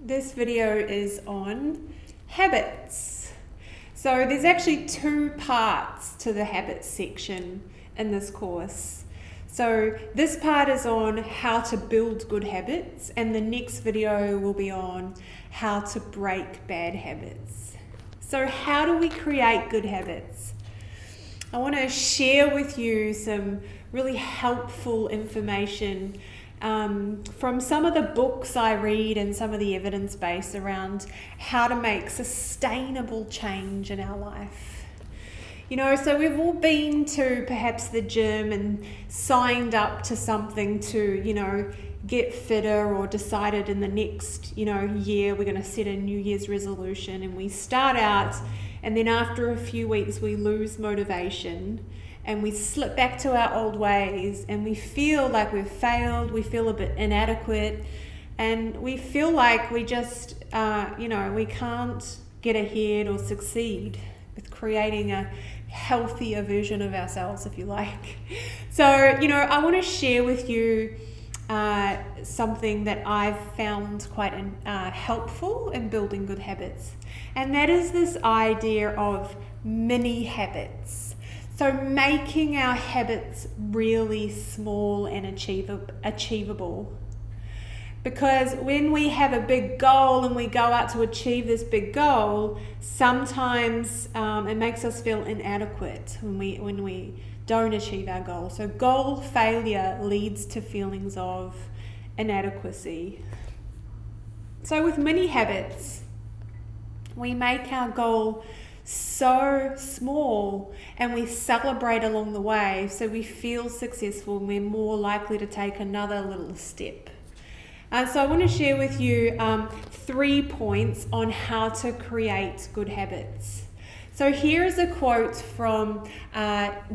This video is on habits. So there's actually two parts to the habits section in this course. So this part is on how to build good habits, and the next video will be on how to break bad habits. So how do we create good habits? I want to share with you some really helpful information from some of the books I read and some of the evidence base around how to make sustainable change in our life. You know, so we've all been to perhaps the gym and signed up to something to, get fitter, or decided in the next, year we're going to set a New Year's resolution, and we start out and then after a few weeks we lose motivation and we slip back to our old ways and we feel like we've failed, we feel a bit inadequate, and we feel like we just, we can't get ahead or succeed with creating a healthier version of ourselves, if you like. So, I want to share with you something that I've found quite helpful in building good habits. And that is this idea of mini habits. So making our habits really small and achievable. Because when we have a big goal and we go out to achieve this big goal, sometimes it makes us feel inadequate when we don't achieve our goal. So goal failure leads to feelings of inadequacy. So with mini habits, we make our goal so small and we celebrate along the way, so we feel successful and we're more likely to take another little step. So I want to share with you 3 points on how to create good habits. So here is a quote from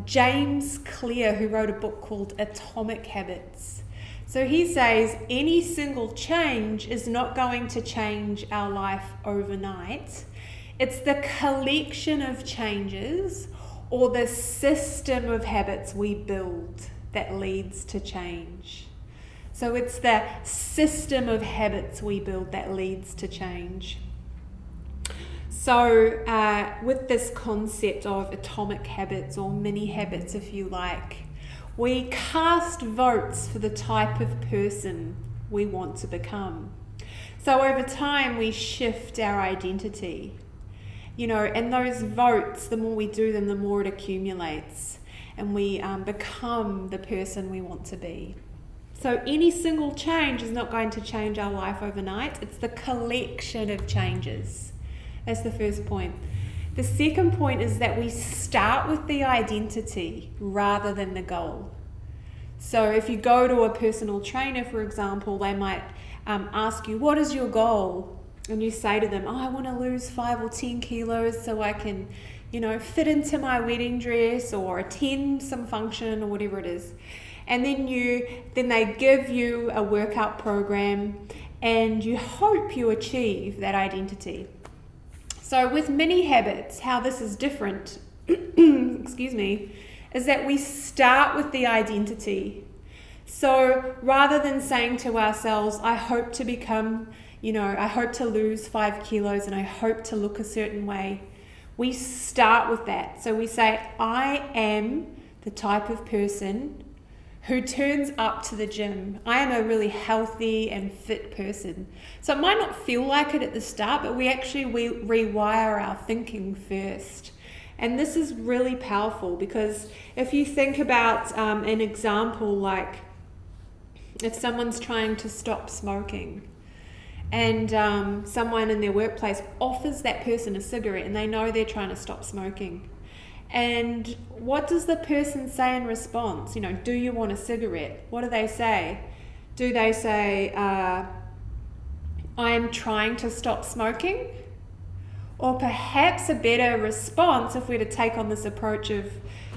James Clear, who wrote a book called Atomic Habits. So he says, any single change is not going to change our life overnight. It's the collection of changes or the system of habits we build that leads to change. So it's the system of habits we build that leads to change. So with this concept of atomic habits, or mini habits if you like, we cast votes for the type of person we want to become. So over time we shift our identity. And those votes, the more we do them, the more it accumulates, and we become the person we want to be. So any single change is not going to change our life overnight. It's the collection of changes. That's the first point. The second point is that we start with the identity rather than the goal. So if you go to a personal trainer, for example, they might ask you, what is your goal? And you say to them, I want to lose 5 or 10 kilos so I can, fit into my wedding dress or attend some function or whatever it is. And then they give you a workout program and you hope you achieve that identity. So with mini habits, how this is different, is that we start with the identity. So rather than saying to ourselves, I hope to become, I hope to lose 5 kilos and I hope to look a certain way, we start with that. So we say, I am the type of person who turns up to the gym. I am a really healthy and fit person. So it might not feel like it at the start, but we rewire our thinking first. And this is really powerful, because if you think about an example, like if someone's trying to stop smoking and someone in their workplace offers that person a cigarette and they know they're trying to stop smoking. And what does the person say in response? Do you want a cigarette? What do they say? Do they say, I am trying to stop smoking? Or perhaps a better response, if we're to take on this approach of,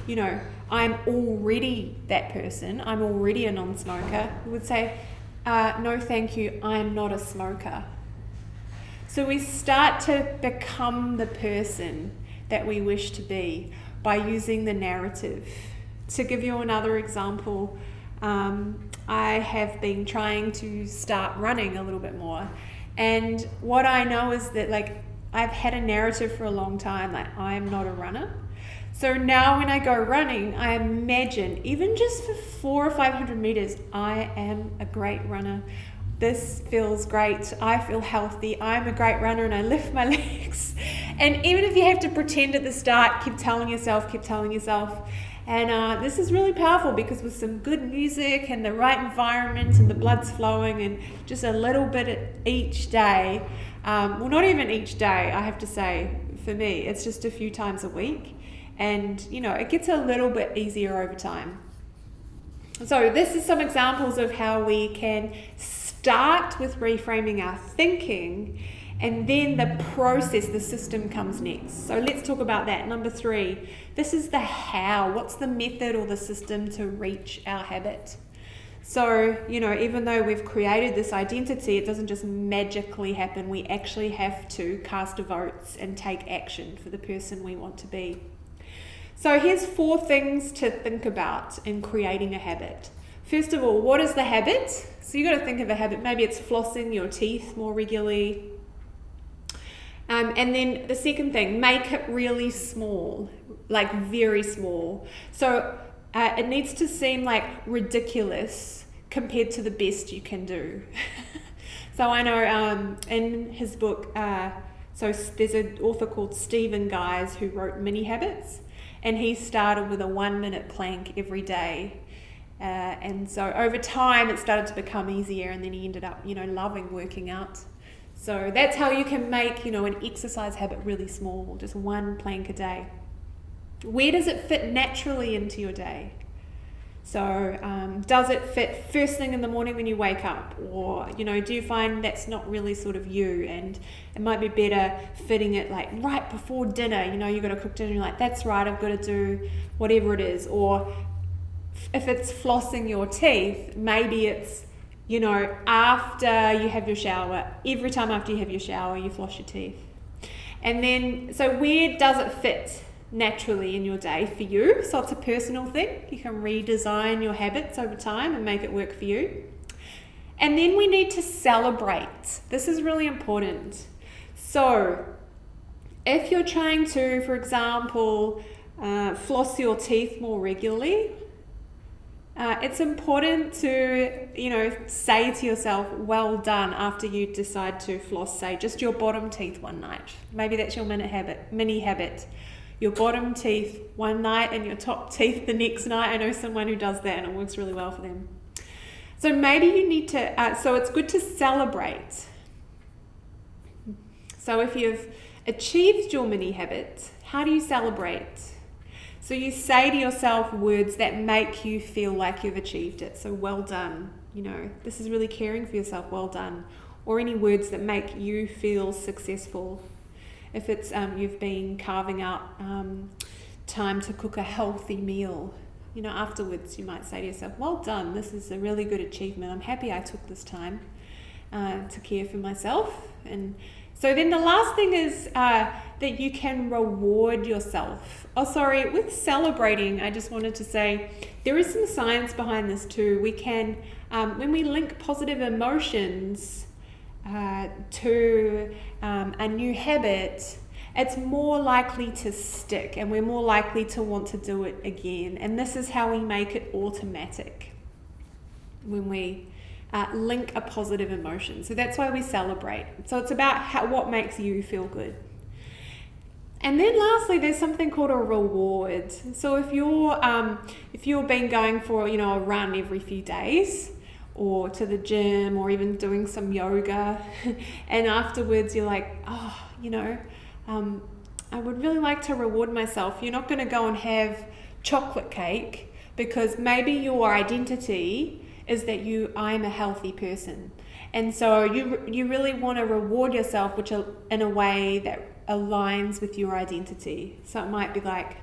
I'm already that person, I'm already a non-smoker, we would say, no thank you, I'm not a smoker. So we start to become the person that we wish to be by using the narrative. To give you another example, I have been trying to start running a little bit more, And what I know is that, like, I've had a narrative for a long time, like, I'm not a runner. So now when I go running, I imagine, even just for 400 or 500 meters, I am a great runner. This feels great. I feel healthy. I'm a great runner, and I lift my legs. And even if you have to pretend at the start, keep telling yourself. And this is really powerful, because with some good music and the right environment and the blood's flowing and just a little bit each day, well, not even each day, I have to say, for me, it's just a few times a week. And, you know, it gets a little bit easier over time. So this is some examples of how we can start with reframing our thinking, and then the process, the system comes next. So let's talk about that. Number 3, this is the how. What's the method or the system to reach our habit? So, you know, even though we've created this identity, it doesn't just magically happen. We actually have to cast votes and take action for the person we want to be. So here's 4 things to think about in creating a habit. First of all, what is the habit? So you got to think of a habit. Maybe it's flossing your teeth more regularly. And then the second thing, make it really small, like very small. So it needs to seem like ridiculous compared to the best you can do. So I know in his book, so there's an author called Stephen Guise who wrote Mini Habits, and he started with a 1-minute plank every day. And so over time it started to become easier, and then he ended up, you know, loving working out. So that's how you can make, you know, an exercise habit really small, just 1 plank a day. Where does it fit naturally into your day? So does it fit first thing in the morning when you wake up? Or, you know, do you find that's not really sort of you, and it might be better fitting it like right before dinner? You know, you've got to cook dinner, and you're like, that's right, I've got to do whatever it is. Or if it's flossing your teeth, maybe it's, you know, after you have your shower. Every time after you have your shower, you floss your teeth. And then, so where does it fit naturally in your day for you? So it's a personal thing. You can redesign your habits over time and make it work for you. And then we need to celebrate. This is really important. So if you're trying to, for example, floss your teeth more regularly, it's important to, you know, say to yourself, well done, after you decide to floss, say, just your bottom teeth one night. Maybe that's your mini habit. Your bottom teeth one night and your top teeth the next night. I know someone who does that and it works really well for them. So maybe you need to, so it's good to celebrate. So if you've achieved your mini habit, how do you celebrate? So you say to yourself words that make you feel like you've achieved it. So well done, you know, this is really caring for yourself, well done. Or any words that make you feel successful. If it's you've been carving out time to cook a healthy meal, you know, afterwards you might say to yourself, well done, this is a really good achievement. I'm happy I took this time to care for myself. And so then the last thing is that you can reward yourself. With celebrating, I just wanted to say there is some science behind this too. We can, when we link positive emotions to a new habit, it's more likely to stick, and we're more likely to want to do it again. And this is how we make it automatic when we link a positive emotion. So that's why we celebrate. So it's about what makes you feel good. And then lastly, there's something called a reward. So if you've been going for, you know, a run every few days, or to the gym, or even doing some yoga, and afterwards you're like, oh, you know, I would really like to reward myself. You're not going to go and have chocolate cake, because maybe your identity is that I'm a healthy person. And so you really want to reward yourself, which in a way that aligns with your identity. So it might be like,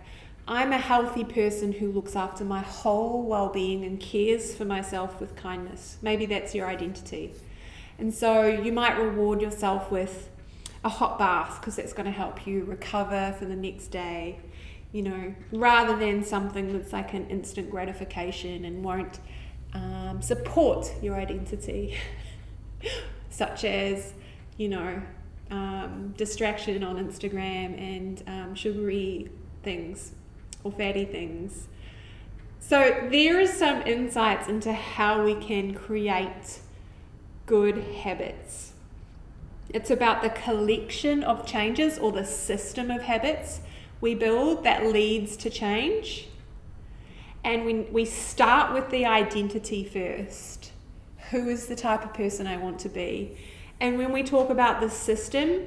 I'm a healthy person who looks after my whole well-being and cares for myself with kindness. Maybe that's your identity. And so you might reward yourself with a hot bath, because that's going to help you recover for the next day, you know, rather than something that's like an instant gratification and won't support your identity, such as, distraction on Instagram and sugary things or fatty things. So there are some insights into how we can create good habits. It's about the collection of changes or the system of habits we build that leads to change. And we start with the identity first. Who is the type of person I want to be? And when we talk about the system,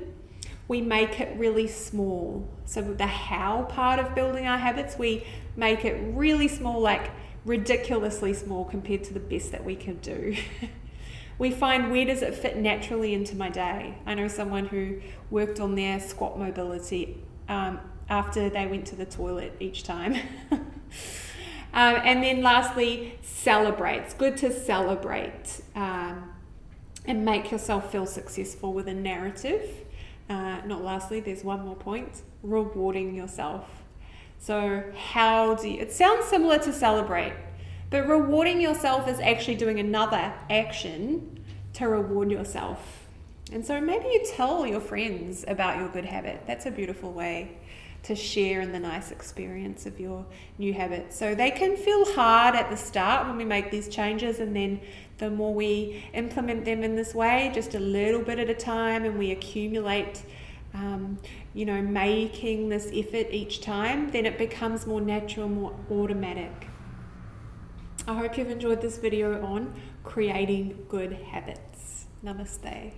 we make it really small. So the how part of building our habits, we make it really small, like ridiculously small compared to the best that we can do. We find, where does it fit naturally into my day? I know someone who worked on their squat mobility after they went to the toilet each time. And then lastly, celebrate. It's good to celebrate and make yourself feel successful with a narrative. Not lastly, there's one more point, rewarding yourself. So it sounds similar to celebrate, but rewarding yourself is actually doing another action to reward yourself. And so maybe you tell your friends about your good habit. That's a beautiful way to share in the nice experience of your new habit. So they can feel hard at the start when we make these changes, and then the more we implement them in this way, just a little bit at a time, and we accumulate, making this effort each time, then it becomes more natural, more automatic. I hope you've enjoyed this video on creating good habits. Namaste.